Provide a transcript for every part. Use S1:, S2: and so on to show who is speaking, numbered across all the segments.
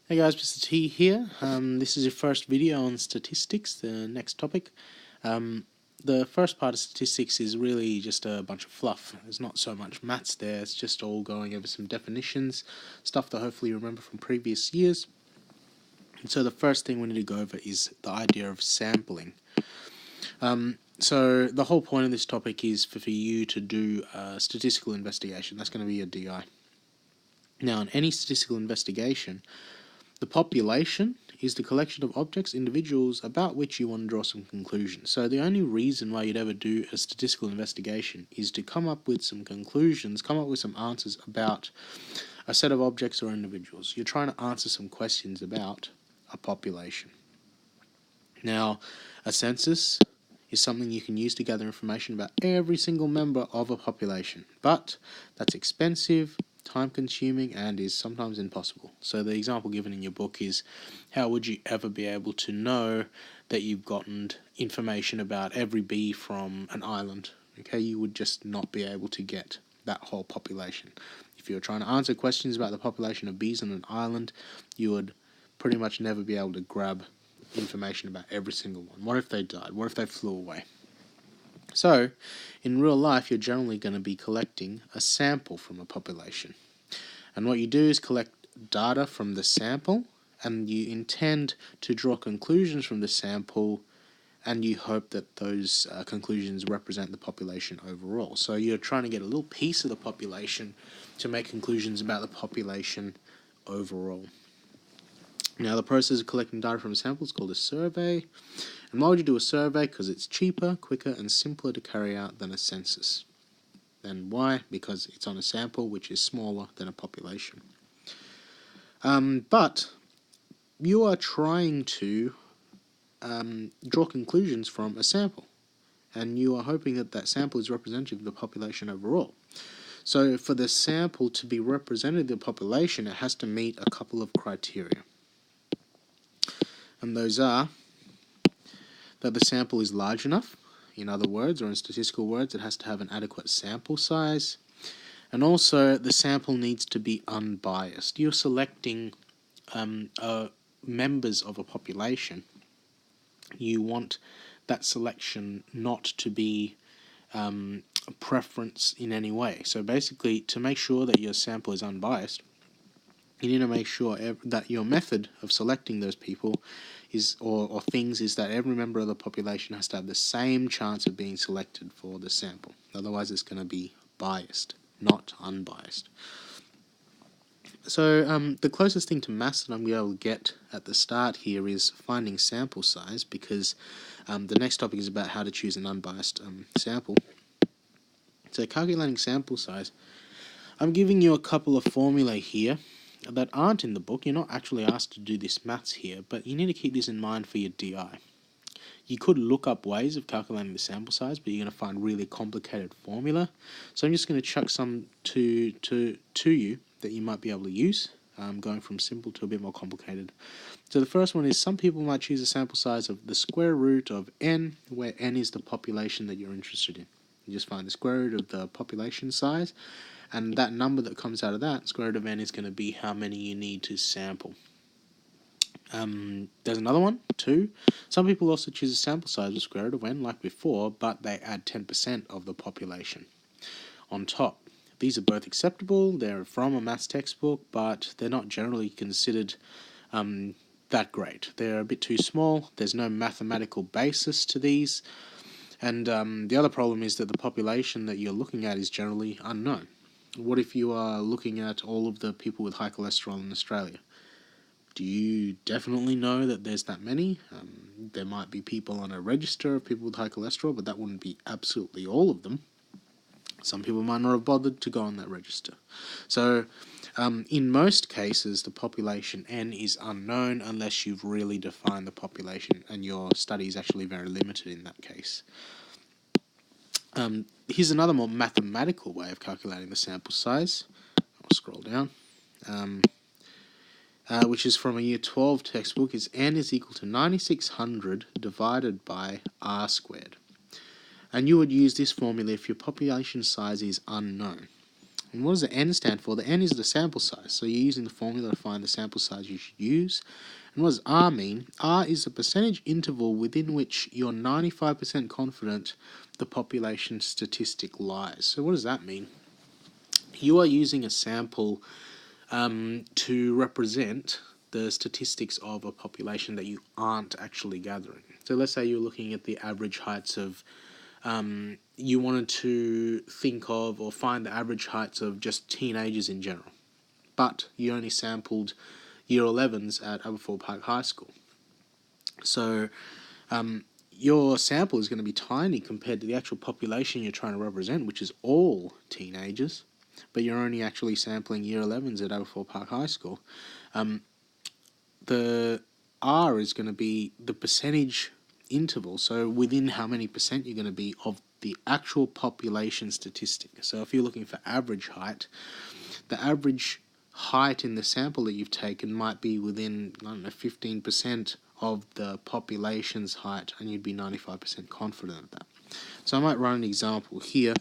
S1: Hey guys, Mr. T here. This is your first video on statistics, the next topic. The first part of statistics is really just a bunch of fluff. There's not so much maths there, it's just all going over some definitions, stuff that hopefully you remember from previous years. And so the first thing we need to go over is the idea of sampling. So the whole point of this topic is for you to do a statistical investigation. That's going to be your DI. Now, in any statistical investigation, the population is the collection of objects, individuals, about which you want to draw some conclusions. So the only reason why you'd ever do a statistical investigation is to come up with some conclusions, come up with some answers about a set of objects or individuals. You're trying to answer some questions about a population. Now, a census is something you can use to gather information about every single member of a population, but that's expensive, time-consuming, and is sometimes impossible. So the example given in your book is, how would you ever be able to know that you've gotten information about every bee from an island? Okay, you would just not be able to get that whole population. If you're trying to answer questions about the population of bees on an island, you would pretty much never be able to grab information about every single one. What if they died? What if they flew away? So, in real life, you're generally going to be collecting a sample from a population. And what you do is collect data from the sample, and you intend to draw conclusions from the sample, and you hope that those conclusions represent the population overall. So you're trying to get a little piece of the population to make conclusions about the population overall. Now, the process of collecting data from a sample is called a survey. And why would you do a survey? Because it's cheaper, quicker, and simpler to carry out than a census. And why? Because it's on a sample which is smaller than a population. But you are trying to draw conclusions from a sample, and you are hoping that that sample is representative of the population overall. So for the sample to be representative of the population, it has to meet a couple of criteria. And those are that the sample is large enough. In other words, or in statistical words, it has to have an adequate sample size. And also, the sample needs to be unbiased. You're selecting members of a population. You want that selection not to be a preference in any way. So basically, to make sure that your sample is unbiased, you need to make sure that your method of selecting those people is, or things, is that every member of the population has to have the same chance of being selected for the sample. Otherwise, it's going to be biased, not unbiased. So the closest thing to maths that I'm going to be able to get at the start here is finding sample size, because the next topic is about how to choose an unbiased sample. So calculating sample size, I'm giving you a couple of formulae here that aren't in the book. You're not actually asked to do this maths here, but you need to keep this in mind for your DI. You could look up ways of calculating the sample size, but you're going to find really complicated formula. So I'm just going to chuck some to you that you might be able to use, going from simple to a bit more complicated. So the first one is, some people might choose a sample size of the square root of n, where n is the population that you're interested in. You just find the square root of the population size, and that number that comes out of that, square root of n, is going to be how many you need to sample. There's another one, 2. Some people also choose a sample size of square root of n, like before, but they add 10% of the population on top. These are both acceptable. They're from a maths textbook, but they're not generally considered that great. They're a bit too small. There's no mathematical basis to these. And the other problem is that the population that you're looking at is generally unknown. What if you are looking at all of the people with high cholesterol in Australia? Do you definitely know that there's that many? There might be people on a register of people with high cholesterol, but that wouldn't be absolutely all of them. Some people might not have bothered to go on that register. So in most cases, the population N is unknown unless you've really defined the population, and your study is actually very limited in that case. Here's another more mathematical way of calculating the sample size. I'll scroll down. Which is from a Year 12 textbook, is n is equal to 9600 divided by r squared. And you would use this formula if your population size is unknown. And what does the n stand for? The n is the sample size. So you're using the formula to find the sample size you should use. And what does R mean? R is the percentage interval within which you're 95% confident the population statistic lies. So what does that mean? You are using a sample to represent the statistics of a population that you aren't actually gathering. So let's say you're looking at the average heights of, you wanted to think of or find the average heights of just teenagers in general, but you only sampled year 11s at Aberfoyle Park High School. So your sample is going to be tiny compared to the actual population you're trying to represent, which is all teenagers, but you're only actually sampling year 11s at Aberfoyle Park High School. The R is going to be the percentage interval, so within how many percent you're going to be of the actual population statistic. So if you're looking for average height, the average height in the sample that you've taken might be within, 15% of the population's height, and you'd be 95% confident of that. So I might run an example here.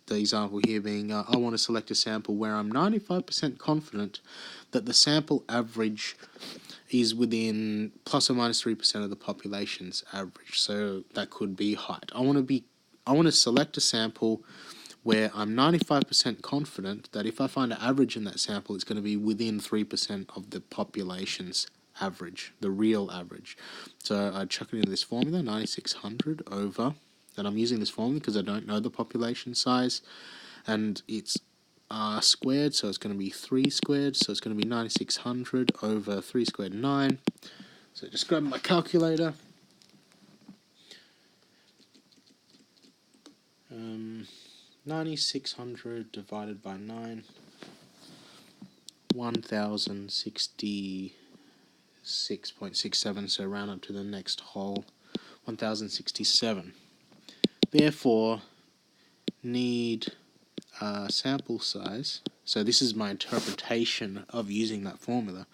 S1: The example here being, I want to select a sample where I'm 95% confident that the sample average is within plus or minus 3% of the population's average. So that could be height. I want to select a sample where I'm 95% confident that if I find an average in that sample, it's going to be within 3% of the population's average, the real average. So I chuck it into this formula, 9600 over, and I'm using this formula because I don't know the population size, and it's r squared, so it's going to be 3 squared, so it's going to be 9600 over 3 squared 9. So just grab my calculator. 9600 divided by 9, 1066.67, so round up to the next whole, 1067. Therefore, need sample size, so this is my interpretation of using that formula,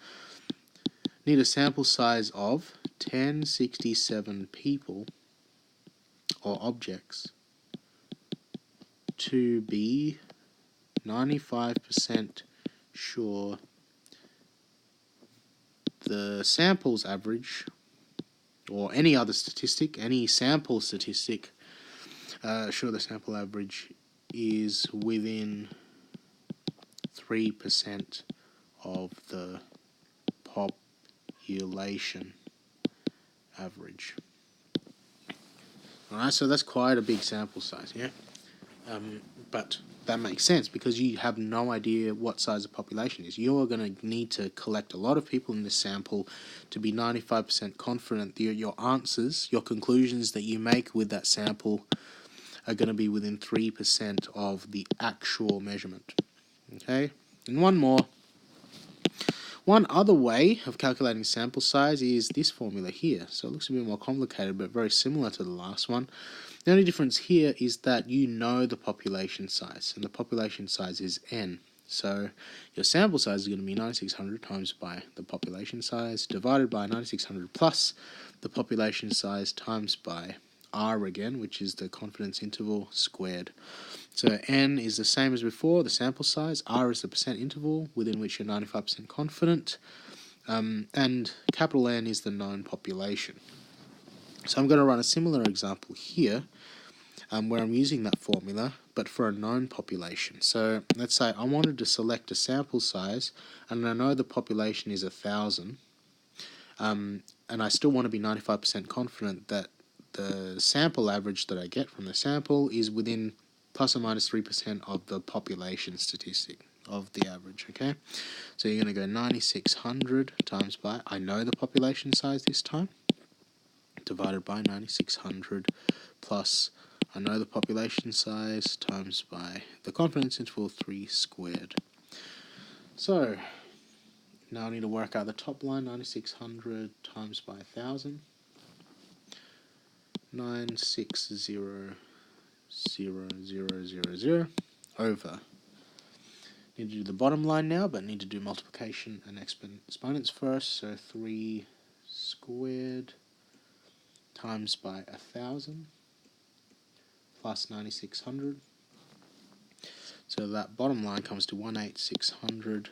S1: need a sample size of 1067 people or objects to be 95% sure the sample's average, or any other statistic, any sample statistic, sure the sample average is within 3% of the population average. Alright, so that's quite a big sample size, yeah? But that makes sense because you have no idea what size the population is. You're going to need to collect a lot of people in this sample to be 95% confident that your answers, your conclusions that you make with that sample are going to be within 3% of the actual measurement. Okay? And one other way of calculating sample size is this formula here. So it looks a bit more complicated, but very similar to the last one. The only difference here is that you know the population size, and the population size is n. So your sample size is going to be 9600 times by the population size divided by 9600 plus the population size times by r again, which is the confidence interval, squared. So n is the same as before, the sample size, r is the percent interval within which you're 95% confident, and capital N is the known population. So I'm going to run a similar example here, where I'm using that formula, but for a known population. So let's say I wanted to select a sample size, and I know the population is 1,000, and I still want to be 95% confident that the sample average that I get from the sample is within plus or minus 3% of the population statistic of the average, okay? So you're going to go 9600 times by, I know the population size this time, divided by 9600 plus, I know the population size, times by the confidence interval 3 squared. So now I need to work out the top line, 9600 times by 1000, 960,000 over. Need to do the bottom line now, but need to do multiplication and exponents first. So 3 squared times by 1000 plus 9600 So that bottom line comes to 18600.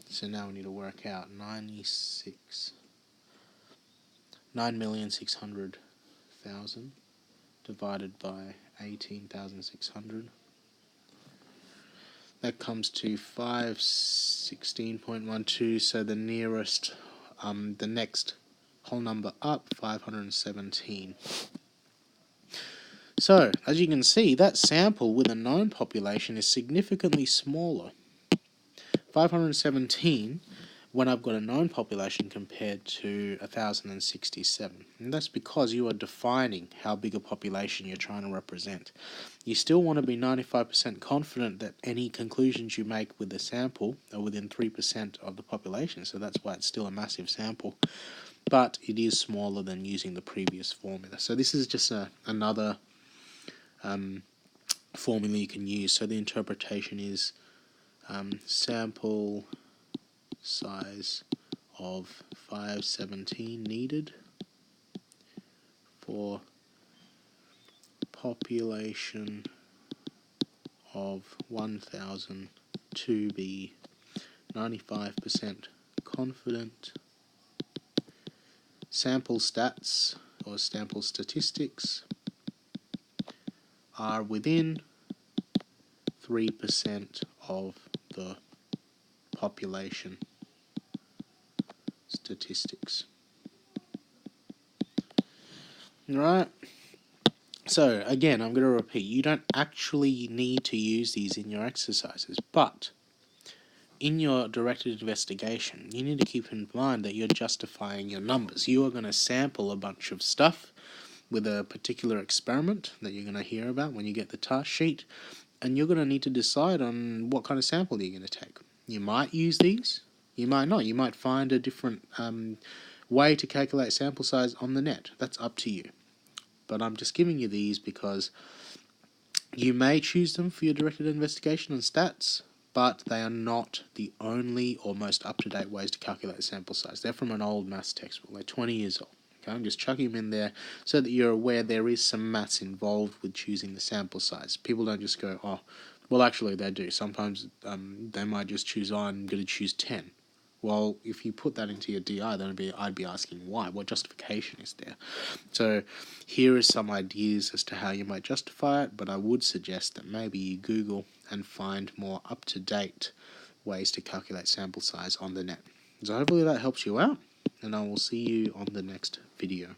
S1: So now we need to work out 9,600,000 divided by 18,600. That comes to 516.12. So the next whole number up, 517. So, as you can see, that sample with a known population is significantly smaller. 517 when I've got a known population compared to 1,067. And that's because you are defining how big a population you're trying to represent. You still want to be 95% confident that any conclusions you make with the sample are within 3% of the population, so that's why it's still a massive sample. But it is smaller than using the previous formula. So this is just another formula you can use. So the interpretation is sample size of 517 needed for population of 1,000 to be 95% confident. Sample stats or sample statistics are within 3% of the population statistics. Right? So, again, I'm going to repeat, you don't actually need to use these in your exercises, but in your directed investigation, you need to keep in mind that you're justifying your numbers. You are going to sample a bunch of stuff with a particular experiment that you're going to hear about when you get the task sheet, and you're going to need to decide on what kind of sample you're going to take. You might use these, you might not. You might find a different way to calculate sample size on the net. That's up to you. But I'm just giving you these because you may choose them for your directed investigation on stats, but they are not the only or most up-to-date ways to calculate sample size. They're from an old maths textbook. They're 20 years old. Okay, I'm just chucking them in there so that you're aware there is some maths involved with choosing the sample size. People don't just go, oh, well, actually they do. Sometimes they might just choose, oh, I'm going to choose 10. Well, if you put that into your DI, then I'd be asking why. What justification is there? So here are some ideas as to how you might justify it, but I would suggest that maybe you Google and find more up-to-date ways to calculate sample size on the net. So hopefully that helps you out, and I will see you on the next video.